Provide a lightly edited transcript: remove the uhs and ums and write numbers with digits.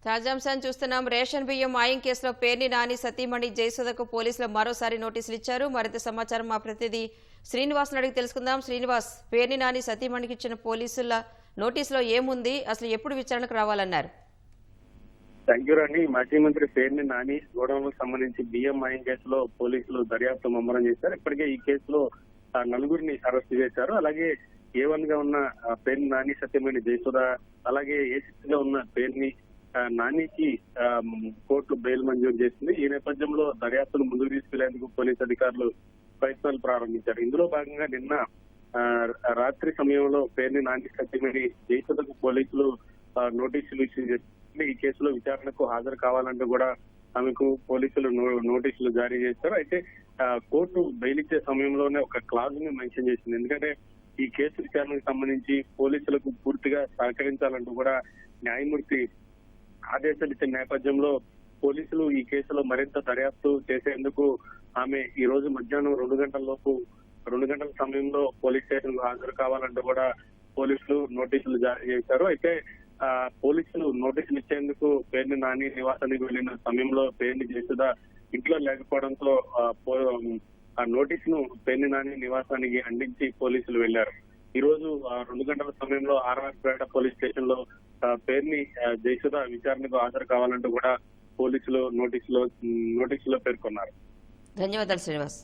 తాజాంశాన్ని చూస్తున్నాం. రేషన్ బియ్యం మాయం కేసులో పేర్ని నాని సతీమణి జయసుధకు పోలీసులు మరోసారి నోటీసులు ఇచ్చారు. మరింత సమాచారం మా ప్రతినిధి శ్రీనివాస్ అడిగి తెలుసుకుందాం. శ్రీనివాస్, పేర్ని నాని సతీమణికి ఇచ్చిన పోలీసుల నోటీసులో ఏముంది, అసలు ఎప్పుడు విచారణకు రావాలన్నారు? థ్యాంక్ యూ రాణి. మాజీ మంత్రి పేర్ని నాని గోడౌన్లకు సంబంధించి బియ్యం మాయం కేసులో పోలీసులు దర్యాప్తు ముమ్మరం చేశారు. ఇప్పటికే ఈ కేసులో నలుగురిని అరెస్ట్ చేశారు. అలాగే A1 గా ఉన్న పేర్ని నాని సత్యమణి జయసుధ, అలాగే A6 గా ఉన్న పేర్ని నానికి కోర్టు బెయిల్ మంజూరు చేసింది. ఈ నేపథ్యంలో దర్యాప్తును ముందుకు తీసుకెళ్లేందుకు పోలీసు అధికారులు ప్రయత్నాలు ప్రారంభించారు. ఇందులో భాగంగా నిన్న రాత్రి సమయంలో పేర్ని నాని సత్యమణి జయసుధకు పోలీసులు నోటీసులు ఇచ్చి ఈ కేసులో విచారణకు హాజరు కావాలంటూ కూడా ఆమెకు పోలీసులు నోటీసులు జారీ చేశారు. అయితే కోర్టు బెయిల్ ఇచ్చే సమయంలోనే ఒక క్లాజ్ ని మెన్షన్ చేసింది. ఎందుకంటే ఈ కేసు విచారణకు సంబంధించి పోలీసులకు పూర్తిగా సహకరించాలంటూ కూడా న్యాయమూర్తి ఆదేశాలు ఇచ్చిన నేపథ్యంలో పోలీసులు ఈ కేసులో మరింత దర్యాప్తు చేసేందుకు ఆమె ఈ రోజు మధ్యాహ్నం 2 గంటల సమయంలో పోలీస్ స్టేషన్ కు హాజరు కావాలంటూ కూడా పోలీసులు నోటీసులు జారీ చేశారు. అయితే పోలీసులు నోటీసులు ఇచ్చేందుకు పేర్ని నాని నివాసానికి వెళ్లిన సమయంలో పేర్ని జయసుధ ఇంట్లో లేకపోవడంతో ఆ నోటీసును పేర్ని నాని నివాసానికి అందించి పోలీసులు వెళ్లారు. ఈ రోజు 2 గంటల సమయంలో ఆర్ఆర్పేట పోలీస్ స్టేషన్ లో పేర్ని జయసుధ విచారణకు హాజరు కావాలంటూ కూడా పోలీసులు నోటీసులో పేర్కొన్నారు. ధన్యవాదాలు శ్రీనివాస్.